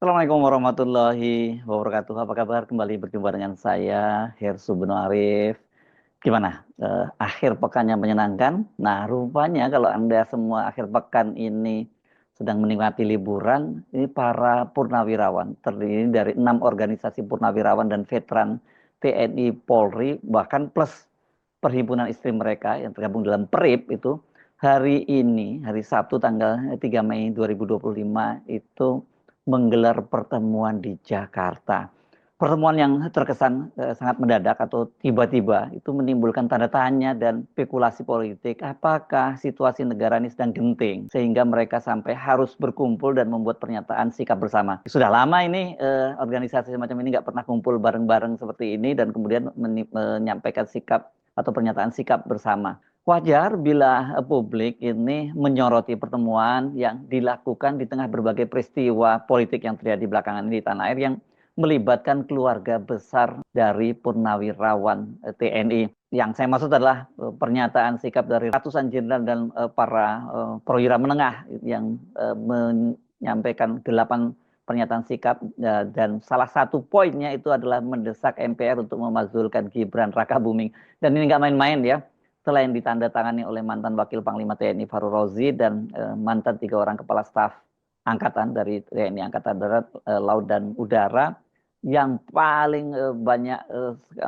Assalamualaikum warahmatullahi wabarakatuh. Apa kabar? Kembali berjumpa dengan saya, Hersu Beno Arif. Gimana? Akhir pekannya menyenangkan? Nah, rupanya kalau Anda semua akhir pekan ini sedang menikmati liburan, ini para purnawirawan, terdiri dari 6 organisasi purnawirawan dan veteran TNI Polri, bahkan plus perhimpunan istri mereka yang tergabung dalam PERIP itu, hari ini, hari Sabtu tanggal 3 Mei 2025 itu menggelar pertemuan di Jakarta. Pertemuan yang terkesan sangat mendadak atau tiba-tiba itu menimbulkan tanda tanya dan spekulasi politik. Apakah situasi negara ini sedang genting sehingga mereka sampai harus berkumpul dan membuat pernyataan sikap bersama. Sudah lama ini organisasi semacam ini nggak pernah kumpul bareng-bareng seperti ini dan kemudian menyampaikan sikap atau pernyataan sikap bersama. Wajar bila publik ini menyoroti pertemuan yang dilakukan di tengah berbagai peristiwa politik yang terjadi belakangan ini di tanah air yang melibatkan keluarga besar dari purnawirawan TNI. Yang saya maksud adalah pernyataan sikap dari ratusan jenderal dan para perwira menengah yang menyampaikan 8 pernyataan sikap dan salah satu poinnya itu adalah mendesak MPR untuk memakzulkan Gibran Rakabuming. Dan ini nggak main-main ya. Selain ditandatangani oleh mantan Wakil Panglima TNI Farul Rozi dan mantan 3 orang kepala staf angkatan dari TNI Angkatan Darat, Laut dan Udara, yang paling banyak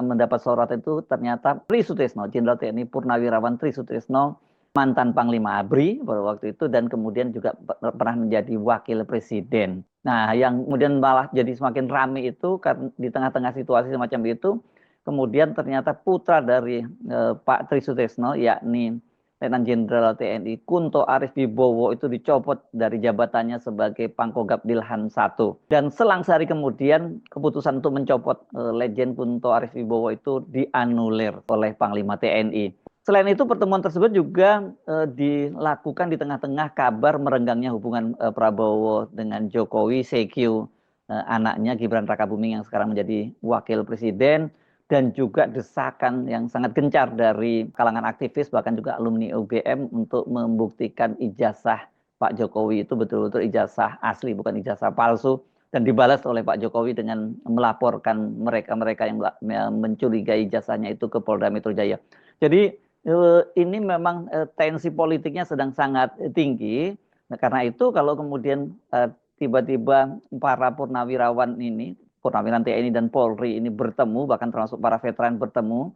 mendapat sorotan itu ternyata Tri Sutrisno, Jenderal TNI Purnawirawan Tri Sutrisno, mantan Panglima ABRI pada waktu itu dan kemudian juga pernah menjadi Wakil Presiden. Nah, yang kemudian malah jadi semakin ramai itu karena di tengah-tengah situasi semacam itu, kemudian ternyata putra dari Pak Tri Sutrisno, yakni Letnan Jenderal TNI Kunto Arif Wibowo itu dicopot dari jabatannya sebagai Pangkogap Dilhan I. Dan selang sehari kemudian keputusan untuk mencopot Letjen Kunto Arif Wibowo itu dianulir oleh Panglima TNI. Selain itu pertemuan tersebut juga dilakukan di tengah-tengah kabar merenggangnya hubungan Prabowo dengan Jokowi, CQ anaknya Gibran Rakabuming yang sekarang menjadi Wakil Presiden, dan juga desakan yang sangat gencar dari kalangan aktivis bahkan juga alumni UGM untuk membuktikan ijazah Pak Jokowi itu betul-betul ijazah asli bukan ijazah palsu, dan dibalas oleh Pak Jokowi dengan melaporkan mereka-mereka yang mencurigai ijazahnya itu ke Polda Metro Jaya. Jadi ini memang tensi politiknya sedang sangat tinggi. Nah, karena itu kalau kemudian tiba-tiba para purnawirawan ini, purnawirawan TNI dan Polri ini bertemu, bahkan termasuk para veteran bertemu.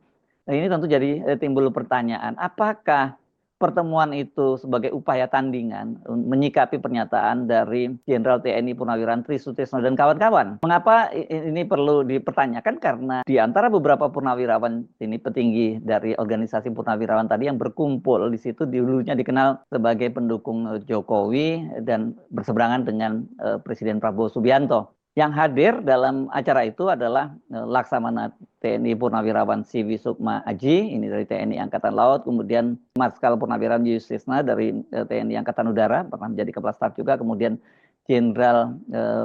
Nah, ini tentu jadi timbul pertanyaan, apakah pertemuan itu sebagai upaya tandingan menyikapi pernyataan dari Jenderal TNI Purnawirawan Tri Sutrisno dan kawan-kawan. Mengapa ini perlu dipertanyakan? Karena di antara beberapa purnawirawan ini petinggi dari organisasi purnawirawan tadi yang berkumpul di situ dulunya dikenal sebagai pendukung Jokowi dan berseberangan dengan Presiden Prabowo Subianto. Yang hadir dalam acara itu adalah Laksamana TNI Purnawirawan Siwi Sukma Aji, ini dari TNI Angkatan Laut, kemudian Marskal Purnawirawan Yustisna dari TNI Angkatan Udara, pernah menjadi Kepala Staf juga, kemudian Jenderal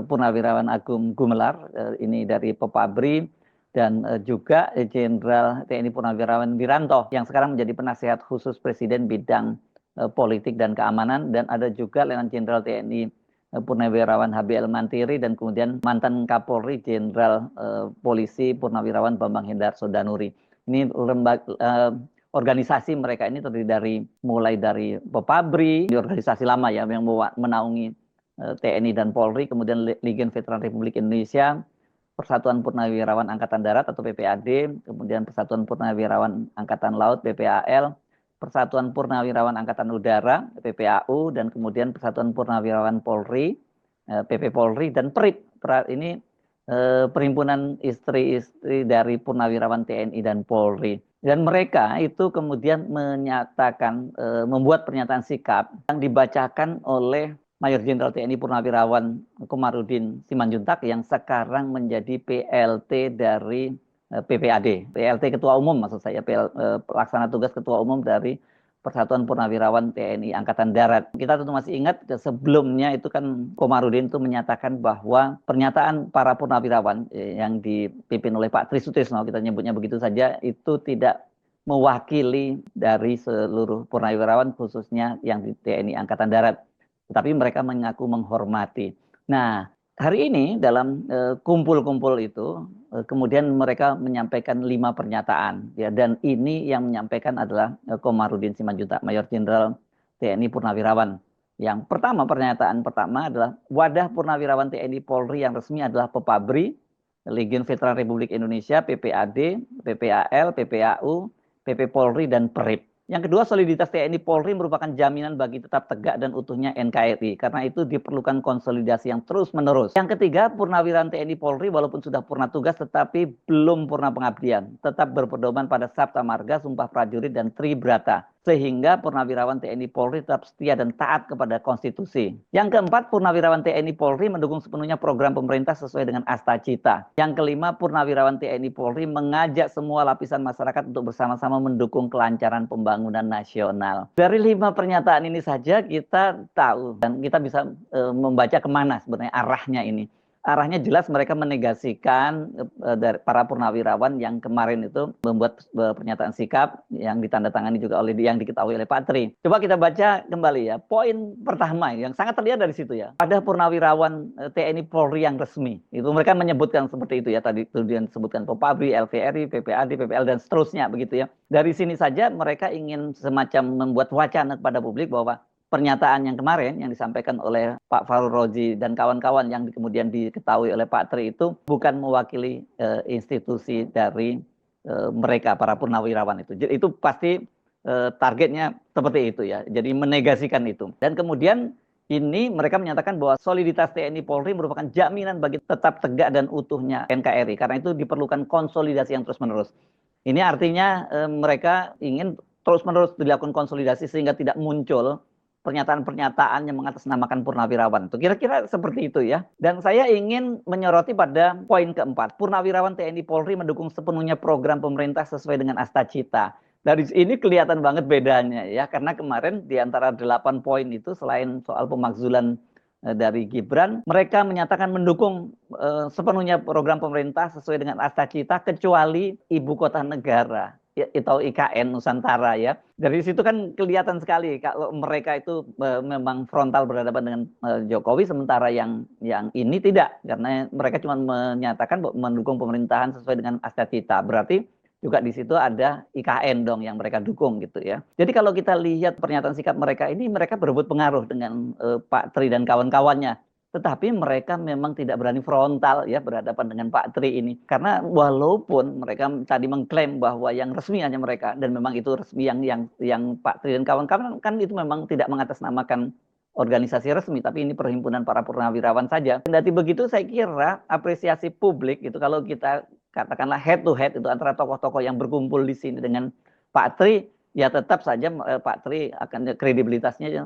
Purnawirawan Agung Gumelar, ini dari Pepabri, dan juga Jenderal TNI Purnawirawan Wiranto, yang sekarang menjadi Penasihat Khusus Presiden bidang politik dan keamanan, dan ada juga Letnan Jenderal TNI Purnawirawan HBL Mantiri dan kemudian mantan Kapolri Jenderal Polisi Purnawirawan Bambang Hendarso Danuri. Ini organisasi mereka ini terdiri mulai dari Pepabri, di organisasi lama ya yang menaungi TNI dan Polri, kemudian Ligen Veteran Republik Indonesia, Persatuan Purnawirawan Angkatan Darat atau PPAD, kemudian Persatuan Purnawirawan Angkatan Laut PPAL, Persatuan Purnawirawan Angkatan Udara PPAU, dan kemudian Persatuan Purnawirawan Polri PP Polri, dan PERIP. Ini perhimpunan istri-istri dari purnawirawan TNI dan Polri. Dan mereka itu kemudian menyatakan membuat pernyataan sikap yang dibacakan oleh Mayor Jenderal TNI Purnawirawan Komarudin Simanjuntak yang sekarang menjadi PLT dari PPAD, PLT Ketua Umum maksud saya, pelaksana tugas Ketua Umum dari Persatuan Purnawirawan TNI Angkatan Darat. Kita tentu masih ingat sebelumnya itu kan Komarudin itu menyatakan bahwa pernyataan para purnawirawan yang dipimpin oleh Pak Tri Sutrisno, kita nyebutnya begitu saja, itu tidak mewakili dari seluruh purnawirawan khususnya yang di TNI Angkatan Darat. Tetapi mereka mengaku menghormati. Nah, hari ini dalam kumpul-kumpul itu kemudian mereka menyampaikan 5 pernyataan ya, dan ini yang menyampaikan adalah Komarudin Simanjuntak, Mayor Jenderal TNI Purnawirawan. Yang pertama, pernyataan pertama adalah wadah Purnawirawan TNI Polri yang resmi adalah Pepabri, Legiun Veteran Republik Indonesia, PPAD, PPAL, PPAU, PP Polri, dan PERIP. Yang kedua, soliditas TNI Polri merupakan jaminan bagi tetap tegak dan utuhnya NKRI. Karena itu diperlukan konsolidasi yang terus-menerus. Yang ketiga, purnawirawan TNI Polri walaupun sudah purna tugas tetapi belum purna pengabdian. Tetap berpedoman pada Sabta Marga, Sumpah Prajurit, dan Tribrata. Sehingga purnawirawan TNI Polri tetap setia dan taat kepada konstitusi. Yang keempat, purnawirawan TNI Polri mendukung sepenuhnya program pemerintah sesuai dengan Asta Cita. Yang kelima, purnawirawan TNI Polri mengajak semua lapisan masyarakat untuk bersama-sama mendukung kelancaran pembangunan nasional. Dari 5 pernyataan ini saja kita tahu dan kita bisa membaca kemana sebenarnya arahnya ini. Arahnya jelas mereka menegasikan dari para purnawirawan yang kemarin itu membuat pernyataan sikap yang ditandatangani juga oleh yang diketahui oleh Pak Tri. Coba kita baca kembali ya. Poin pertama yang sangat terlihat dari situ ya. Ada purnawirawan TNI Polri yang resmi. Itu mereka menyebutkan seperti itu ya. Tadi kemudian disebutkan Popabri, LVRI, PPAD, PPL, dan seterusnya begitu ya. Dari sini saja mereka ingin semacam membuat wacana kepada publik bahwa pernyataan yang kemarin yang disampaikan oleh Pak Fahrul Rozi dan kawan-kawan yang kemudian diketahui oleh Pak Tri itu bukan mewakili institusi dari mereka para purnawirawan itu. Jadi itu pasti targetnya seperti itu ya. Jadi menegasikan itu. Dan kemudian ini mereka menyatakan bahwa soliditas TNI Polri merupakan jaminan bagi tetap tegak dan utuhnya NKRI. Karena itu diperlukan konsolidasi yang terus-menerus. Ini artinya mereka ingin terus-menerus dilakukan konsolidasi sehingga tidak muncul pernyataan-pernyataan yang mengatasnamakan purnawirawan. Itu kira-kira seperti itu ya. Dan saya ingin menyoroti pada poin keempat. Purnawirawan TNI Polri mendukung sepenuhnya program pemerintah sesuai dengan Asta Cita. Dari ini kelihatan banget bedanya ya. Karena kemarin di antara 8 poin itu selain soal pemakzulan dari Gibran, mereka menyatakan mendukung sepenuhnya program pemerintah sesuai dengan Asta Cita kecuali ibu kota negara atau IKN Nusantara ya. Dari situ kan kelihatan sekali kalau mereka itu memang frontal berhadapan dengan Jokowi, sementara yang ini tidak, karena mereka cuma menyatakan mendukung pemerintahan sesuai dengan Asta Cita. Berarti juga di situ ada IKN dong yang mereka dukung gitu ya. Jadi kalau kita lihat pernyataan sikap mereka ini, mereka berebut pengaruh dengan Pak Tri dan kawan-kawannya. Tetapi mereka memang tidak berani frontal ya berhadapan dengan Pak Tri ini. Karena walaupun mereka tadi mengklaim bahwa yang resmi hanya mereka, dan memang itu resmi yang Pak Tri dan kawan-kawan kan itu memang tidak mengatasnamakan organisasi resmi, tapi ini perhimpunan para purnawirawan saja. Kendati begitu saya kira apresiasi publik itu kalau kita katakanlah head to head itu antara tokoh-tokoh yang berkumpul di sini dengan Pak Tri, ya tetap saja Pak Tri akan kredibilitasnya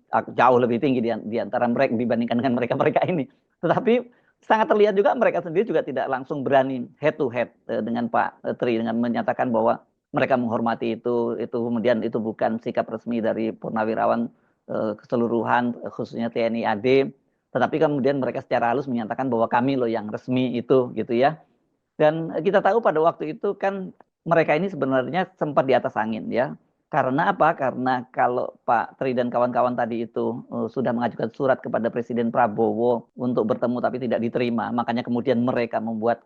jauh lebih tinggi di antara mereka dibandingkan dengan mereka ini. Tetapi sangat terlihat juga mereka sendiri juga tidak langsung berani head to head dengan Pak Tri dengan menyatakan bahwa mereka menghormati itu kemudian itu bukan sikap resmi dari purnawirawan keseluruhan khususnya TNI AD, tetapi kemudian mereka secara halus menyatakan bahwa kami loh yang resmi itu gitu ya. Dan kita tahu pada waktu itu kan mereka ini sebenarnya sempat di atas angin ya. Karena apa? Karena kalau Pak Tri dan kawan-kawan tadi itu sudah mengajukan surat kepada Presiden Prabowo untuk bertemu tapi tidak diterima, makanya kemudian mereka membuat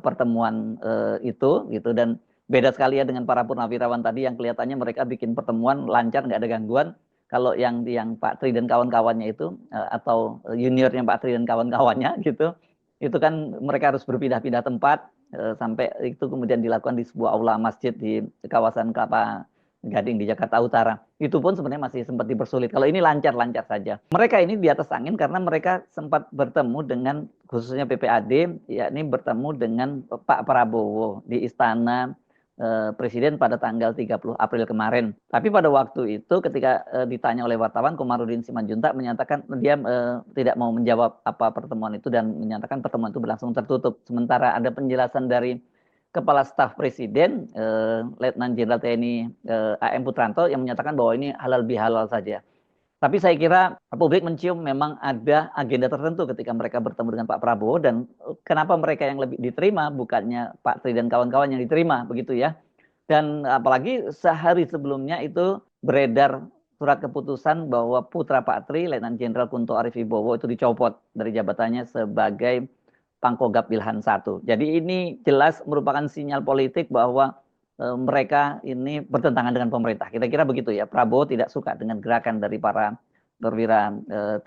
pertemuan itu gitu. Dan beda sekali ya dengan para purnawirawan tadi yang kelihatannya mereka bikin pertemuan lancar, nggak ada gangguan. Kalau yang Pak Tri dan kawan-kawannya itu atau juniornya Pak Tri dan kawan-kawannya gitu, itu kan mereka harus berpindah-pindah tempat sampai itu kemudian dilakukan di sebuah aula masjid di kawasan Kelapa Gading di Jakarta Utara. Itu pun sebenarnya masih sempat dipersulit. Kalau ini lancar-lancar saja. Mereka ini di atas angin karena mereka sempat bertemu dengan khususnya PPAD, yakni bertemu dengan Pak Prabowo di Istana Presiden pada tanggal 30 April kemarin. Tapi pada waktu itu ketika ditanya oleh wartawan, Komarudin Simanjuntak menyatakan dia tidak mau menjawab apa pertemuan itu dan menyatakan pertemuan itu berlangsung tertutup. Sementara ada penjelasan dari Kepala Staf Presiden, Letnan Jenderal TNI AM Putranto yang menyatakan bahwa ini halal bihalal saja. Tapi saya kira publik mencium memang ada agenda tertentu ketika mereka bertemu dengan Pak Prabowo, dan kenapa mereka yang lebih diterima, bukannya Pak Tri dan kawan-kawan yang diterima, begitu ya. Dan apalagi sehari sebelumnya itu beredar surat keputusan bahwa putra Pak Tri, Letnan Jenderal Kunto Arif Wibowo, itu dicopot dari jabatannya sebagai Pangkogap Wilhan I. Jadi ini jelas merupakan sinyal politik bahwa mereka ini bertentangan dengan pemerintah. Kira-kira begitu ya. Prabowo tidak suka dengan gerakan dari para perwira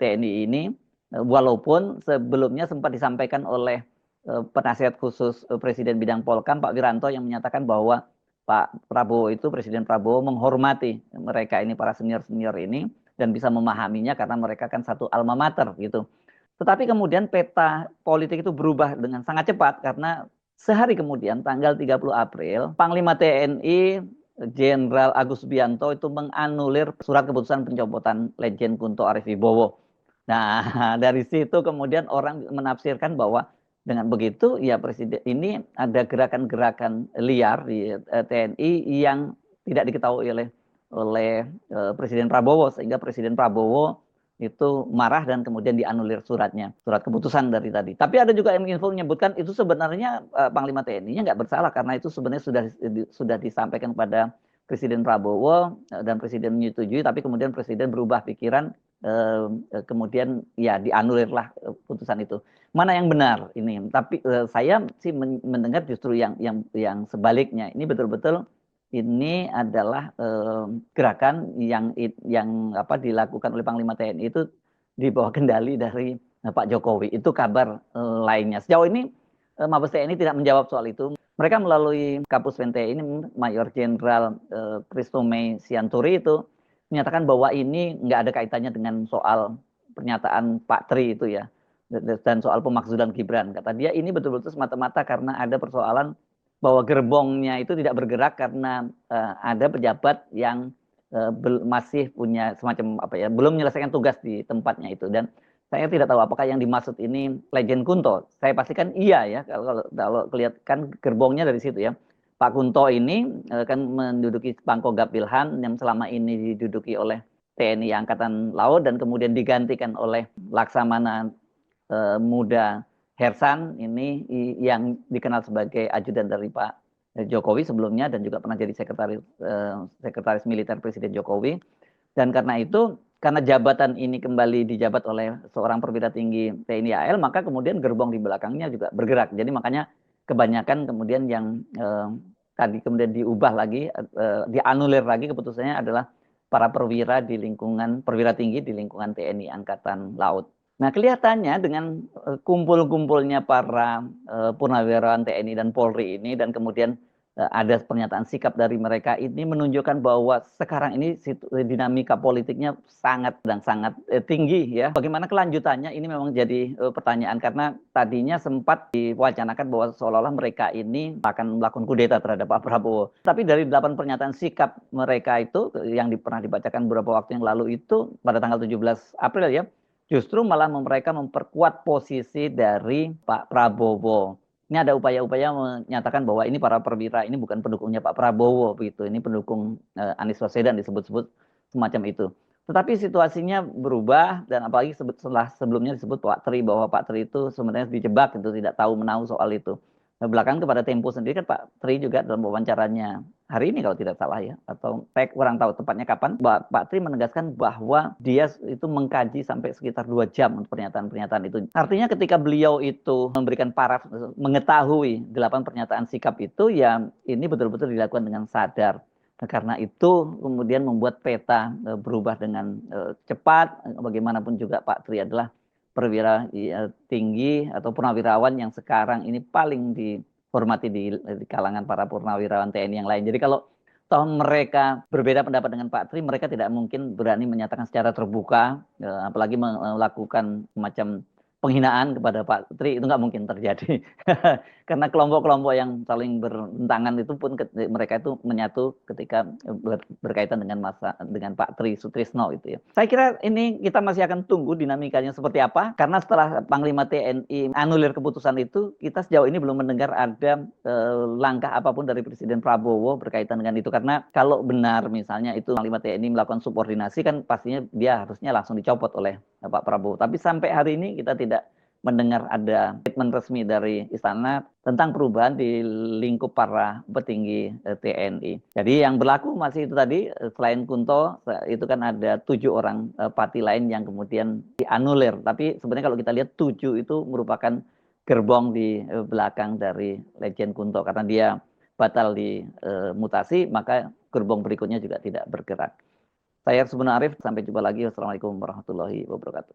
TNI ini, walaupun sebelumnya sempat disampaikan oleh penasihat khusus Presiden Bidang Polkam, Pak Wiranto, yang menyatakan bahwa Pak Prabowo itu, Presiden Prabowo, menghormati mereka ini, para senior-senior ini, dan bisa memahaminya karena mereka kan satu alma mater gitu. Tetapi kemudian peta politik itu berubah dengan sangat cepat karena sehari kemudian tanggal 30 April Panglima TNI Jenderal Agus Subianto itu menganulir surat keputusan pencopotan Letjen Kunto Arif Wibowo. Nah, dari situ kemudian orang menafsirkan bahwa dengan begitu ya presiden ini ada gerakan-gerakan liar di TNI yang tidak diketahui oleh Presiden Prabowo, sehingga Presiden Prabowo itu marah dan kemudian dianulir suratnya, surat keputusan dari tadi. Tapi ada juga yang info menyebutkan itu sebenarnya Panglima TNI-nya nggak bersalah karena itu sebenarnya sudah disampaikan kepada Presiden Prabowo dan Presiden menyetujui, tapi kemudian Presiden berubah pikiran, kemudian ya dianulirlah putusan itu. Mana yang benar ini? Tapi saya sih mendengar justru yang sebaliknya. Ini betul-betul ini adalah gerakan yang apa dilakukan oleh Panglima TNI itu di bawah kendali dari Pak Jokowi. Itu kabar lainnya. Sejauh ini Mabes TNI tidak menjawab soal itu. Mereka melalui Kapus Pen TNI ini, Mayor Jenderal Christomey Sianturi itu menyatakan bahwa ini nggak ada kaitannya dengan soal pernyataan Pak Tri itu ya, dan soal pemakzulan Gibran. Kata dia ini betul-betul semata-mata karena ada persoalan bahwa gerbongnya itu tidak bergerak karena ada pejabat yang masih punya semacam apa ya, belum menyelesaikan tugas di tempatnya itu. Dan saya tidak tahu apakah yang dimaksud ini Letjen Kunto. Saya pastikan iya ya, kalau lihat kan gerbongnya dari situ ya. Pak Kunto ini kan menduduki Pangkogap Wilhan yang selama ini diduduki oleh TNI Angkatan Laut dan kemudian digantikan oleh Laksamana Muda Hersan ini yang dikenal sebagai ajudan dari Pak Jokowi sebelumnya dan juga pernah jadi sekretaris militer Presiden Jokowi. Dan karena itu, karena jabatan ini kembali dijabat oleh seorang perwira tinggi TNI AL, maka kemudian gerbong di belakangnya juga bergerak. Jadi makanya kebanyakan kemudian yang tadi kemudian diubah lagi, dianulir lagi keputusannya adalah para perwira tinggi di lingkungan TNI Angkatan Laut. Nah, kelihatannya dengan kumpul-kumpulnya para purnawirawan TNI dan Polri ini, dan kemudian ada pernyataan sikap dari mereka, ini menunjukkan bahwa sekarang ini dinamika politiknya sangat tinggi ya. Bagaimana kelanjutannya ini memang jadi pertanyaan, karena tadinya sempat diwacanakan bahwa seolah-olah mereka ini akan melakukan kudeta terhadap Pak Prabowo. Tapi dari 8 pernyataan sikap mereka itu yang pernah dibacakan beberapa waktu yang lalu itu pada tanggal 17 April ya, justru malah mereka memperkuat posisi dari Pak Prabowo. Ini ada upaya-upaya menyatakan bahwa ini para perwira ini bukan pendukungnya Pak Prabowo begitu. Ini pendukung Anies Baswedan, disebut-sebut semacam itu. Tetapi situasinya berubah, dan apalagi setelah sebelumnya disebut Pak Tri bahwa Pak Tri itu sebenarnya dijebak itu, tidak tahu menahu soal itu. Belakangan kepada Tempo sendiri kan Pak Tri juga dalam wawancaranya hari ini kalau tidak salah ya, atau saya kurang tahu tepatnya kapan, Pak Tri menegaskan bahwa dia itu mengkaji sampai sekitar 2 jam pernyataan-pernyataan itu. Artinya ketika beliau itu memberikan paraf, mengetahui 8 pernyataan sikap itu, ya ini betul-betul dilakukan dengan sadar. Karena itu kemudian membuat peta berubah dengan cepat. Bagaimanapun juga Pak Tri adalah perwira tinggi atau purnawirawan yang sekarang ini paling dihormati di kalangan para purnawirawan TNI yang lain. Jadi kalau toh mereka berbeda pendapat dengan Pak Tri, mereka tidak mungkin berani menyatakan secara terbuka, apalagi melakukan semacam penghinaan kepada Pak Tri itu nggak mungkin terjadi. Karena kelompok-kelompok yang saling bertentangan itu pun mereka itu menyatu ketika berkaitan dengan Pak Tri Sutrisno itu ya. Saya kira ini kita masih akan tunggu dinamikanya seperti apa, karena setelah Panglima TNI anulir keputusan itu, kita sejauh ini belum mendengar ada langkah apapun dari Presiden Prabowo berkaitan dengan itu. Karena kalau benar misalnya itu Panglima TNI melakukan subordinasi, kan pastinya dia harusnya langsung dicopot oleh Pak Prabowo. Tapi sampai hari ini kita tidak mendengar ada statement resmi dari istana tentang perubahan di lingkup para petinggi TNI. Jadi yang berlaku masih itu tadi, selain Kunto itu kan ada 7 orang pati lain yang kemudian dianulir. Tapi sebenarnya kalau kita lihat 7 itu merupakan gerbong di belakang dari Legend Kunto, karena dia batal di mutasi, maka gerbong berikutnya juga tidak bergerak. Saya Subeno Arif, sampai jumpa lagi. Wassalamualaikum warahmatullahi wabarakatuh.